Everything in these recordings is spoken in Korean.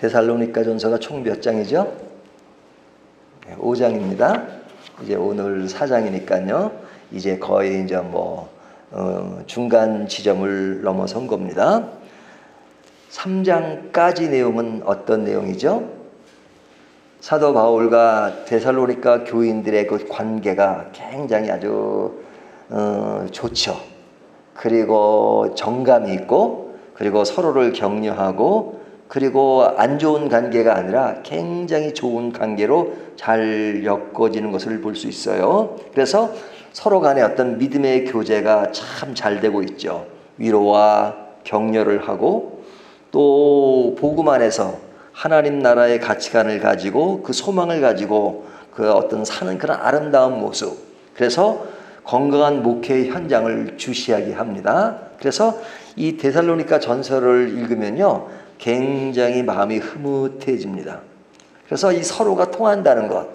데살로니가전서가 총 몇 장이죠? 5장입니다. 이제 오늘 4장이니까요. 이제 거의 이제 중간 지점을 넘어선 겁니다. 3장까지 내용은 어떤 내용이죠? 사도 바울과 데살로니가 교인들의 그 관계가 굉장히 아주 좋죠. 그리고 정감이 있고, 그리고 서로를 격려하고, 그리고 안 좋은 관계가 아니라 굉장히 좋은 관계로 잘 엮어지는 것을 볼 수 있어요. 그래서 서로 간의 어떤 믿음의 교제가 참 잘 되고 있죠. 위로와 격려를 하고, 또 복음 안에서 하나님 나라의 가치관을 가지고 그 소망을 가지고 그 어떤 사는 그런 아름다운 모습, 그래서 건강한 목회의 현장을 주시하게 합니다. 그래서 이 데살로니가 전서를 읽으면요, 굉장히 마음이 흐뭇해집니다. 그래서 이 서로가 통한다는 것,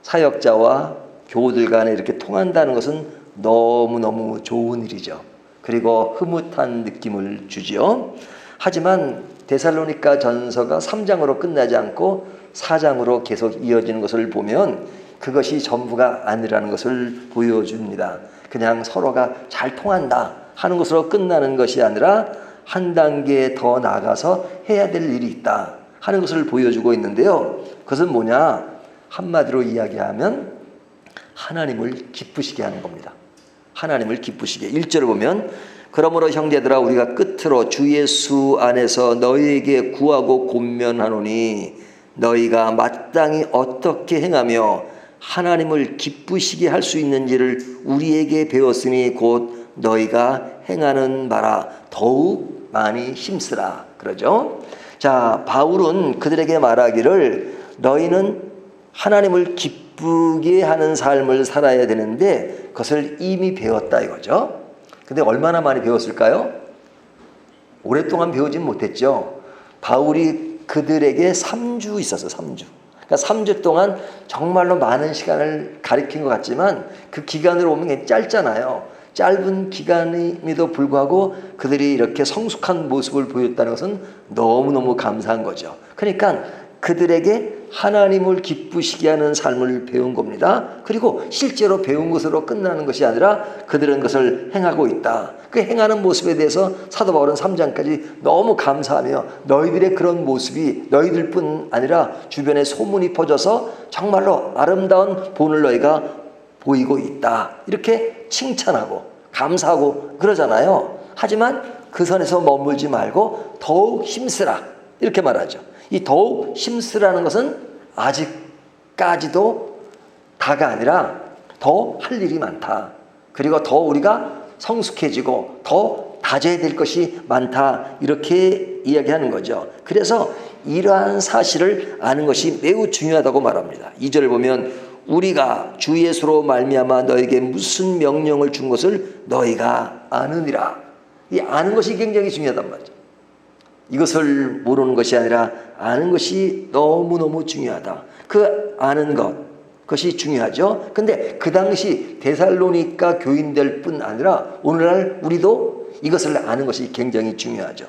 사역자와 교우들 간에 이렇게 통한다는 것은 너무너무 좋은 일이죠. 그리고 흐뭇한 느낌을 주죠. 하지만 데살로니가 전서가 3장으로 끝나지 않고 4장으로 계속 이어지는 것을 보면 그것이 전부가 아니라는 것을 보여줍니다. 그냥 서로가 잘 통한다 하는 것으로 끝나는 것이 아니라 한 단계 더 나아가서 해야 될 일이 있다 하는 것을 보여주고 있는데요. 그것은 뭐냐? 한마디로 이야기하면 하나님을 기쁘시게 하는 겁니다. 하나님을 기쁘시게. 1절을 보면, 그러므로 형제들아 우리가 끝으로 주 예수 안에서 너희에게 구하고 권면하노니 너희가 마땅히 어떻게 행하며 하나님을 기쁘시게 할 수 있는지를 우리에게 배웠으니 곧 너희가 행하는 바라 더욱 많이 힘쓰라. 그러죠. 자, 바울은 그들에게 말하기를 너희는 하나님을 기쁘게 하는 삶을 살아야 되는데 그것을 이미 배웠다 이거죠. 근데 얼마나 많이 배웠을까요? 오랫동안 배우진 못했죠. 바울이 그들에게 3주 있었어요. 3주. 그러니까 3주 동안 정말로 많은 시간을 가리킨 것 같지만 그 기간으로 보면 짧잖아요. 짧은 기간임에도 불구하고 그들이 이렇게 성숙한 모습을 보였다는 것은 너무너무 감사한 거죠. 그러니까 그들에게 하나님을 기쁘시게 하는 삶을 배운 겁니다. 그리고 실제로 배운 것으로 끝나는 것이 아니라 그들은 그것을 행하고 있다. 그 행하는 모습에 대해서 사도 바울은 3장까지 너무 감사하며 너희들의 그런 모습이 너희들뿐 아니라 주변에 소문이 퍼져서 정말로 아름다운 본을 너희가 보이고 있다. 이렇게 칭찬하고 감사하고 그러잖아요. 하지만 그 선에서 머물지 말고 더욱 힘쓰라. 이렇게 말하죠. 이 더욱 힘쓰라는 것은 아직까지도 다가 아니라 더 할 일이 많다. 그리고 더 우리가 성숙해지고 더 다져야 될 것이 많다. 이렇게 이야기하는 거죠. 그래서 이러한 사실을 아는 것이 매우 중요하다고 말합니다. 2절을 보면 우리가 주 예수로 말미암아 너에게 무슨 명령을 준 것을 너희가 아느니라. 이 아는 것이 굉장히 중요하단 말이죠. 이것을 모르는 것이 아니라 아는 것이 너무너무 중요하다. 그 아는 것, 그것이 중요하죠. 근데 그 당시 데살로니가 교인들 뿐 아니라 오늘날 우리도 이것을 아는 것이 굉장히 중요하죠.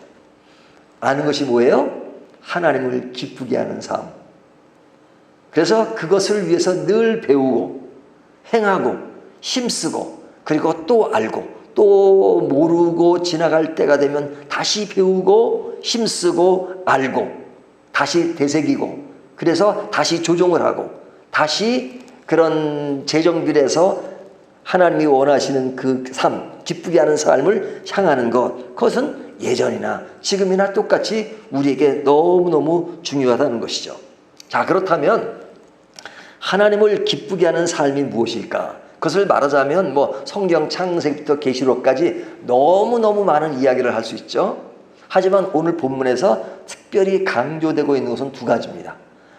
아는 것이 뭐예요? 하나님을 기쁘게 하는 삶. 그래서 그것을 위해서 늘 배우고 행하고 힘쓰고 그리고 또 알고 또 모르고 지나갈 때가 되면 다시 배우고 힘쓰고 알고 다시 되새기고 그래서 다시 조정을 하고 다시 그런 재정비해서 하나님이 원하시는 그 삶, 기쁘게 하는 삶을 향하는 것, 그것은 예전이나 지금이나 똑같이 우리에게 너무너무 중요하다는 것이죠. 자, 그렇다면 하나님을 기쁘게 하는 삶이 무엇일까? 그것을 말하자면 성경 창세기부터 계시록까지 너무너무 많은 이야기를 할 수 있죠. 하지만 오늘 본문에서 특별히 강조되고 있는 것은 두 가지입니다.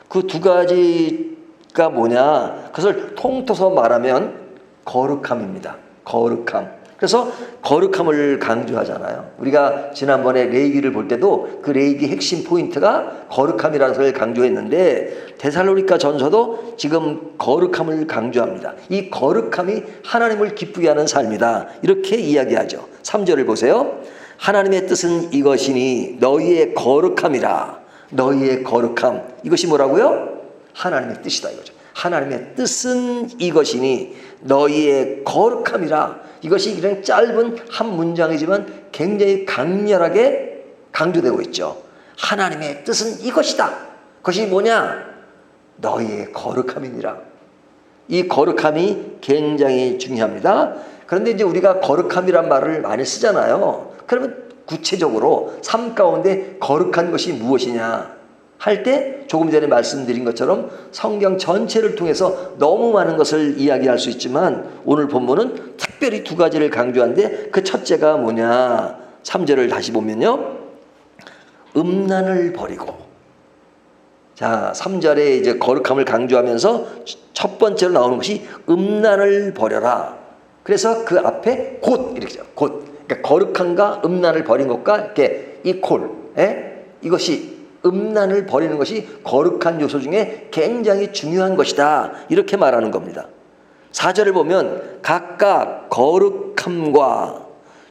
그 두 가지가 뭐냐? 그것을 통틀어서 말하면 거룩함입니다. 거룩함. 그래서 거룩함을 강조하잖아요. 우리가 지난번에 레위기를 볼 때도 그 레위기 핵심 포인트가 거룩함이라는 것을 강조했는데 데살로니가 전서도 지금 거룩함을 강조합니다. 이 거룩함이 하나님을 기쁘게 하는 삶이다. 이렇게 이야기하죠. 3절을 보세요. 하나님의 뜻은 이것이니 너희의 거룩함이라 너희의 거룩함. 이것이 뭐라고요? 하나님의 뜻이다 이거죠. 하나님의 뜻은 이것이니 너희의 거룩함이라. 이것이 그냥 짧은 한 문장이지만 굉장히 강렬하게 강조되고 있죠. 하나님의 뜻은 이것이다. 그것이 뭐냐? 너희의 거룩함이니라. 이 거룩함이 굉장히 중요합니다. 그런데 이제 우리가 거룩함이란 말을 많이 쓰잖아요. 그러면 구체적으로 삶 가운데 거룩한 것이 무엇이냐 할 때 조금 전에 말씀드린 것처럼 성경 전체를 통해서 너무 많은 것을 이야기할 수 있지만 오늘 본문은 특별히 두 가지를 강조하는데 그 첫째가 뭐냐? 3절을 다시 보면요. 음란을 버리고. 자, 3절에 이제 거룩함을 강조하면서 첫 번째로 나오는 것이 음란을 버려라. 그래서 그 앞에 곧 이렇게 곧. 그러니까 거룩함과 음란을 버린 것과 이렇게 이퀄. 이것이 음란을 버리는 것이 거룩한 요소 중에 굉장히 중요한 것이다. 이렇게 말하는 겁니다. 4절을 보면 각각 거룩함과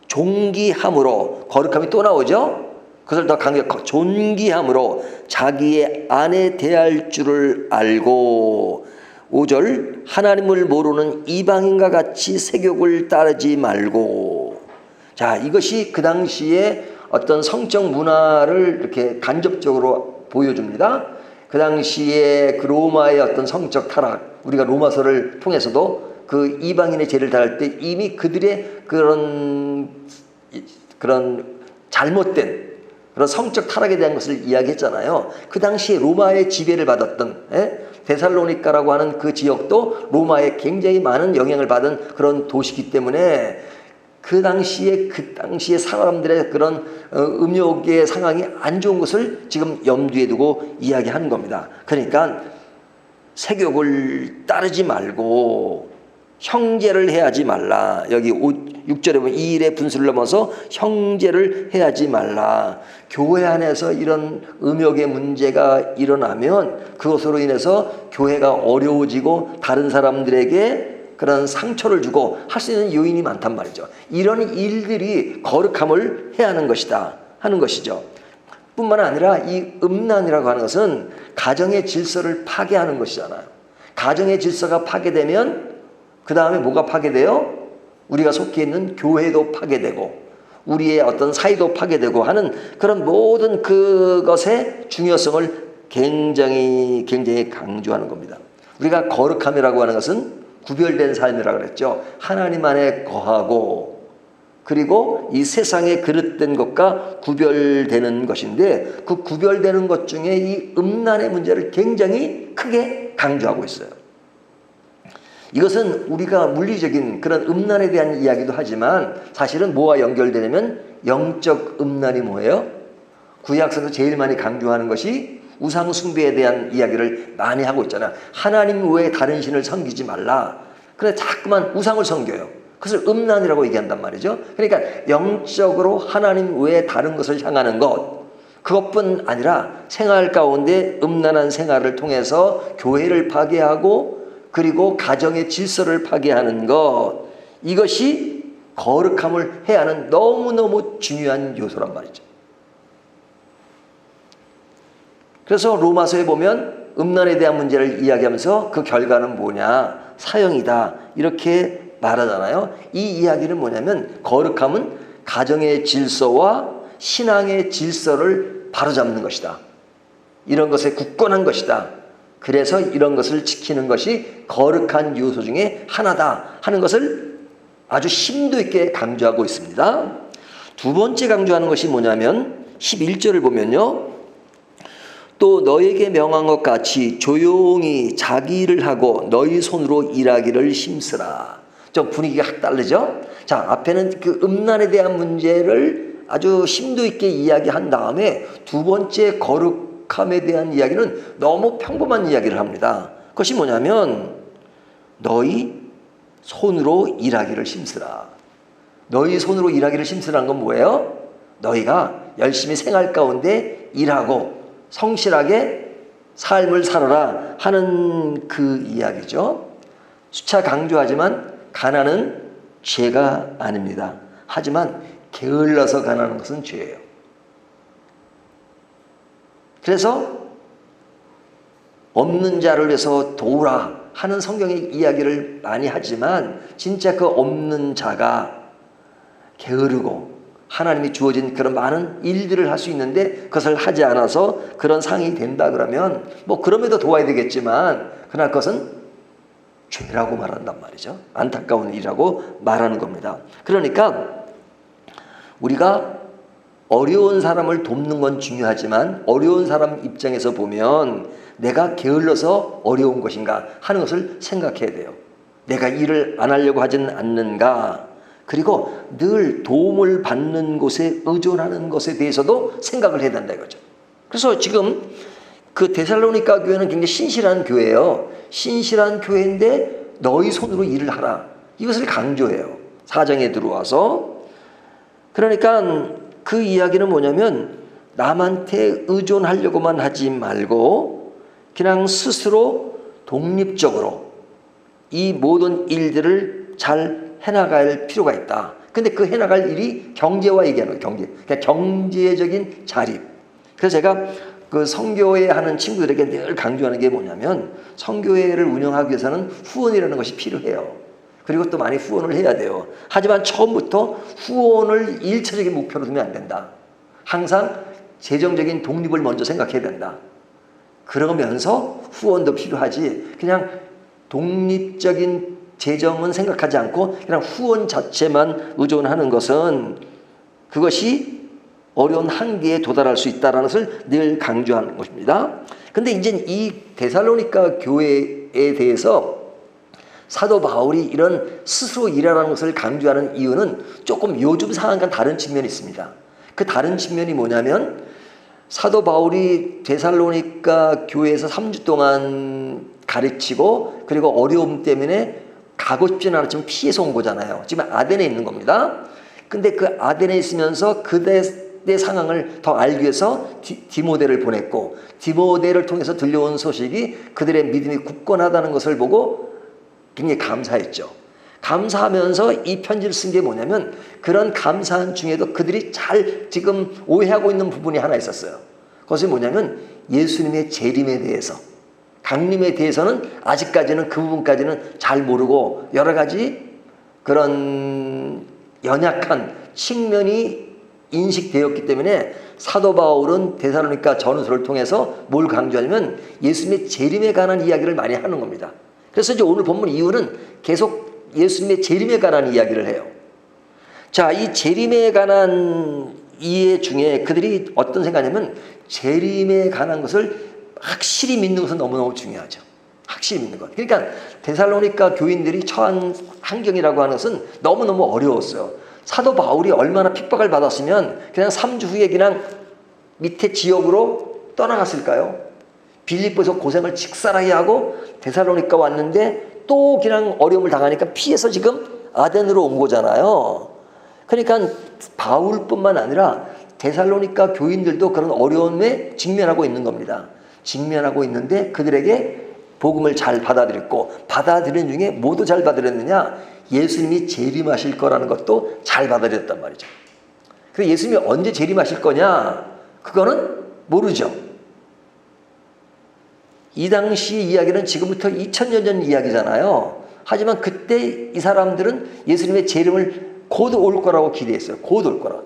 존귀함으로 거룩함이 또 나오죠. 그것을 더 강조 존귀함으로 자기의 아내 대할 줄을 알고 5절 하나님을 모르는 이방인과 같이 세욕을 따르지 말고. 자, 이것이 그 당시에 어떤 성적 문화를 이렇게 간접적으로 보여줍니다. 그 당시에 그 로마의 어떤 성적 타락, 우리가 로마서를 통해서도 그 이방인의 죄를 다할 때 이미 그들의 그런 잘못된 그런 성적 타락에 대한 것을 이야기했잖아요. 그 당시에 로마의 지배를 받았던 데살로니가라고 하는 그 지역도 로마에 굉장히 많은 영향을 받은 그런 도시이기 때문에 그 당시에 사람들의 그런 음욕의 상황이 안 좋은 것을 지금 염두에 두고 이야기하는 겁니다. 그러니까 세욕을 따르지 말고 형제를 해하지 말라. 여기 6절에 보면 이 일의 분수를 넘어서 형제를 해하지 말라. 교회 안에서 이런 음욕의 문제가 일어나면 그것으로 인해서 교회가 어려워지고 다른 사람들에게 그런 상처를 주고 할 수 있는 요인이 많단 말이죠. 이런 일들이 거룩함을 해하는 것이다 하는 것이죠. 뿐만 아니라 이 음란이라고 하는 것은 가정의 질서를 파괴하는 것이잖아요. 가정의 질서가 파괴되면 그 다음에 뭐가 파괴돼요? 우리가 속해 있는 교회도 파괴되고 우리의 어떤 사이도 파괴되고 하는 그런 모든 그것의 중요성을 굉장히 강조하는 겁니다. 우리가 거룩함이라고 하는 것은 구별된 삶이라고 그랬죠. 하나님 안에 거하고 그리고 이 세상에 그릇된 것과 구별되는 것인데 그 구별되는 것 중에 이 음란의 문제를 굉장히 크게 강조하고 있어요. 이것은 우리가 물리적인 그런 음란에 대한 이야기도 하지만 사실은 뭐와 연결되냐면 영적 음란이 뭐예요? 구약에서 제일 많이 강조하는 것이 우상 숭배에 대한 이야기를 많이 하고 있잖아요. 하나님 외에 다른 신을 섬기지 말라. 그래 자꾸만 우상을 섬겨요. 그것을 음란이라고 얘기한단 말이죠. 그러니까 영적으로 하나님 외에 다른 것을 향하는 것, 그것뿐 아니라 생활 가운데 음란한 생활을 통해서 교회를 파괴하고 그리고 가정의 질서를 파괴하는 것, 이것이 거룩함을 해야 하는 너무너무 중요한 요소란 말이죠. 그래서 로마서에 보면 음란에 대한 문제를 이야기하면서 그 결과는 뭐냐? 사형이다. 이렇게 말하잖아요. 이 이야기는 뭐냐면 거룩함은 가정의 질서와 신앙의 질서를 바로잡는 것이다. 이런 것에 굳건한 것이다. 그래서 이런 것을 지키는 것이 거룩한 요소 중에 하나다 하는 것을 아주 심도 있게 강조하고 있습니다. 두 번째 강조하는 것이 뭐냐면 11절을 보면요. 또 너에게 명한 것 같이 조용히 자기 일을 하고 너희 손으로 일하기를 힘쓰라. 좀 분위기가 확 다르죠? 자, 앞에는 그 음란에 대한 문제를 아주 심도 있게 이야기한 다음에 두 번째 거룩함에 대한 이야기는 너무 평범한 이야기를 합니다. 그것이 뭐냐면 너희 손으로 일하기를 힘쓰라. 너희 손으로 일하기를 힘쓰라는 건 뭐예요? 너희가 열심히 생활 가운데 일하고 성실하게 삶을 살아라 하는 그 이야기죠. 수차 강조하지만 가난은 죄가 아닙니다. 하지만 게을러서 가난한 것은 죄예요. 그래서 없는 자를 위해서 도우라 하는 성경의 이야기를 많이 하지만 진짜 그 없는 자가 게으르고 하나님이 주어진 그런 많은 일들을 할 수 있는데 그것을 하지 않아서 그런 상이 된다 그러면 뭐 그럼에도 도와야 되겠지만 그러나 그것은 죄라고 말한단 말이죠. 안타까운 일이라고 말하는 겁니다. 그러니까 우리가 어려운 사람을 돕는 건 중요하지만 어려운 사람 입장에서 보면 내가 게을러서 어려운 것인가 하는 것을 생각해야 돼요. 내가 일을 안 하려고 하지는 않는가, 그리고 늘 도움을 받는 곳에 의존하는 것에 대해서도 생각을 해야 된다 이거죠. 그래서 지금 그 데살로니가 교회는 굉장히 신실한 교회예요. 신실한 교회인데 너희 손으로 일을 하라, 이것을 강조해요. 4장에 들어와서. 그러니까 그 이야기는 뭐냐면 남한테 의존하려고만 하지 말고 그냥 스스로 독립적으로 이 모든 일들을 잘 해나갈 필요가 있다. 근데 그 해나갈 일이 경제와 얘기하는 거예요. 경제. 그러니까 경제적인 자립. 그래서 제가 그 성교회 하는 친구들에게 늘 강조하는 게 뭐냐면 성교회를 운영하기 위해서는 후원이라는 것이 필요해요. 그리고 또 많이 후원을 해야 돼요. 하지만 처음부터 후원을 1차적인 목표로 두면 안 된다. 항상 재정적인 독립을 먼저 생각해야 된다. 그러면서 후원도 필요하지 그냥 독립적인 재정은 생각하지 않고 그냥 후원 자체만 의존하는 것은 그것이 어려운 한계에 도달할 수 있다는 것을 늘 강조하는 것입니다. 근데 이제 이 데살로니가 교회에 대해서 사도 바울이 이런 스스로 일하라는 것을 강조하는 이유는 조금 요즘 상황과 다른 측면이 있습니다. 그 다른 측면이 뭐냐면 사도 바울이 데살로니가 교회에서 3주 동안 가르치고 그리고 어려움 때문에 가고 싶지는 않았지만 피해서 온 거잖아요. 지금 아덴에 있는 겁니다. 근데 그 아덴에 있으면서 그대의 상황을 더 알기 위해서 디모데를 보냈고 디모데를 통해서 들려온 소식이 그들의 믿음이 굳건하다는 것을 보고 굉장히 감사했죠. 감사하면서 이 편지를 쓴 게 뭐냐면 그런 감사한 중에도 그들이 잘 지금 오해하고 있는 부분이 하나 있었어요. 그것이 뭐냐면 예수님의 재림에 대해서, 강림에 대해서는 아직까지는 그 부분까지는 잘 모르고 여러 가지 그런 연약한 측면이 인식되었기 때문에 사도 바울은 데살로니가 전후서를 통해서 뭘 강조하냐면 예수님의 재림에 관한 이야기를 많이 하는 겁니다. 그래서 이제 오늘 본문 이유는 계속 예수님의 재림에 관한 이야기를 해요. 자, 이 재림에 관한 이해 중에 그들이 어떤 생각이냐면 재림에 관한 것을 확실히 믿는 것은 너무너무 중요하죠. 확실히 믿는 것. 그러니까 데살로니가 교인들이 처한 환경이라고 하는 것은 너무너무 어려웠어요. 사도 바울이 얼마나 핍박을 받았으면 그냥 3주 후에 그냥 밑에 지역으로 떠나갔을까요? 빌립보에서 고생을 직살하게 하고 데살로니가 왔는데 또 그냥 어려움을 당하니까 피해서 지금 아덴으로 온 거잖아요. 그러니까 바울뿐만 아니라 데살로니가 교인들도 그런 어려움에 직면하고 있는 겁니다. 직면하고 있는데 그들에게 복음을 잘 받아들였고 받아들인 중에 모두 잘 받아들였느냐? 예수님이 재림하실 거라는 것도 잘 받아들였단 말이죠. 그래서 예수님이 언제 재림하실 거냐? 그거는 모르죠. 이 당시 이야기는 지금부터 2000년 전 이야기잖아요. 하지만 그때 이 사람들은 예수님의 재림을 곧 올 거라고 기대했어요. 곧 올 거라.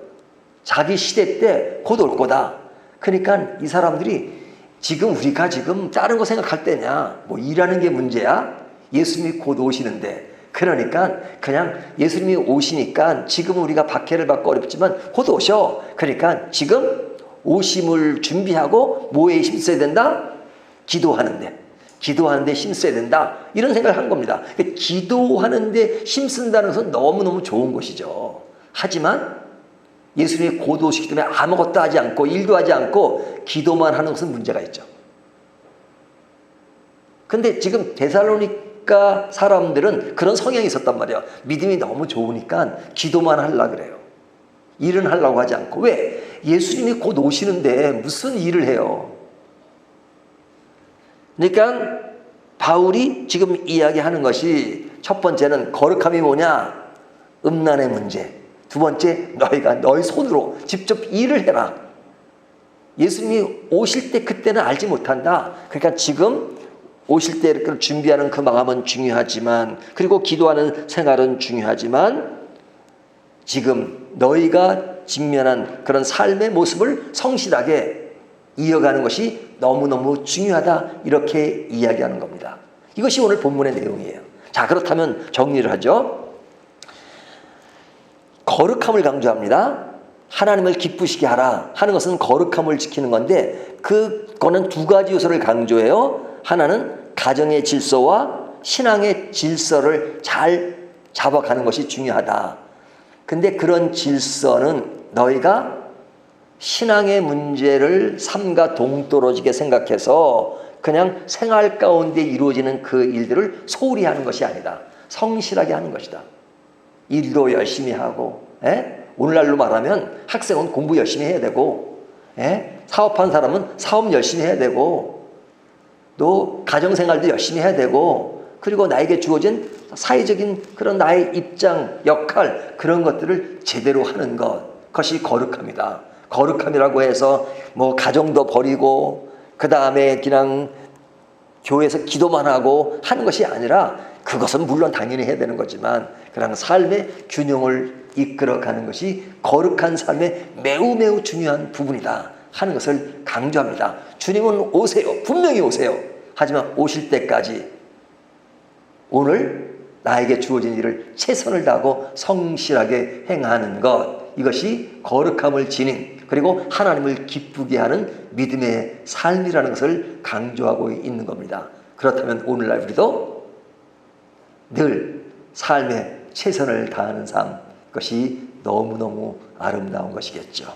자기 시대 때 곧 올 거다. 그러니까 이 사람들이 지금 우리가 지금 다른 거 생각할 때냐? 뭐 일하는 게 문제야? 예수님이 곧 오시는데. 그러니까 그냥 예수님이 오시니까 지금 우리가 박해를 받고 어렵지만 곧 오셔. 그러니까 지금 오심을 준비하고 뭐에 힘써야 된다? 기도하는데 힘써야 된다. 이런 생각을 한 겁니다. 기도하는데 힘쓴다는 것은 너무너무 좋은 것이죠. 하지만 예수님이 곧 오시기 때문에 아무것도 하지 않고 일도 하지 않고 기도만 하는 것은 문제가 있죠. 근데 지금 데살로니가 사람들은 그런 성향이 있었단 말이에요. 믿음이 너무 좋으니까 기도만 하려고 그래요. 일은 하려고 하지 않고. 왜? 예수님이 곧 오시는데 무슨 일을 해요? 그러니까 바울이 지금 이야기하는 것이 첫 번째는 거룩함이 뭐냐? 음란의 문제. 두 번째, 너희 손으로 직접 일을 해라. 예수님이 오실 때 그때는 알지 못한다. 그러니까 지금 오실 때 준비하는 그 마음은 중요하지만, 그리고 기도하는 생활은 중요하지만, 지금 너희가 직면한 그런 삶의 모습을 성실하게 이어가는 것이 너무너무 중요하다. 이렇게 이야기하는 겁니다. 이것이 오늘 본문의 내용이에요. 자, 그렇다면 정리를 하죠. 거룩함을 강조합니다. 하나님을 기쁘시게 하라 하는 것은 거룩함을 지키는 건데, 그거는 두 가지 요소를 강조해요. 하나는 가정의 질서와 신앙의 질서를 잘 잡아가는 것이 중요하다. 근데 그런 질서는 너희가 신앙의 문제를 삼가 동떨어지게 생각해서 그냥 생활 가운데 이루어지는 그 일들을 소홀히 하는 것이 아니다. 성실하게 하는 것이다. 일도 열심히 하고, 오늘날로 말하면 학생은 공부 열심히 해야 되고, 사업한 사람은 사업 열심히 해야 되고, 또 가정생활도 열심히 해야 되고, 그리고 나에게 주어진 사회적인 그런 나의 입장, 역할, 그런 것들을 제대로 하는 것, 그것이 거룩함이다. 거룩함이라고 해서 뭐 가정도 버리고 그 다음에 그냥 교회에서 기도만 하고 하는 것이 아니라, 그것은 물론 당연히 해야 되는 거지만 그런 삶의 균형을 이끌어가는 것이 거룩한 삶의 매우 매우 중요한 부분이다 하는 것을 강조합니다. 주님은 오세요. 분명히 오세요. 하지만 오실 때까지 오늘 나에게 주어진 일을 최선을 다하고 성실하게 행하는 것, 이것이 거룩함을 지닌, 그리고 하나님을 기쁘게 하는 믿음의 삶이라는 것을 강조하고 있는 겁니다. 그렇다면 오늘날 우리도 늘 삶에 최선을 다하는 삶, 그것이 너무너무 아름다운 것이겠죠.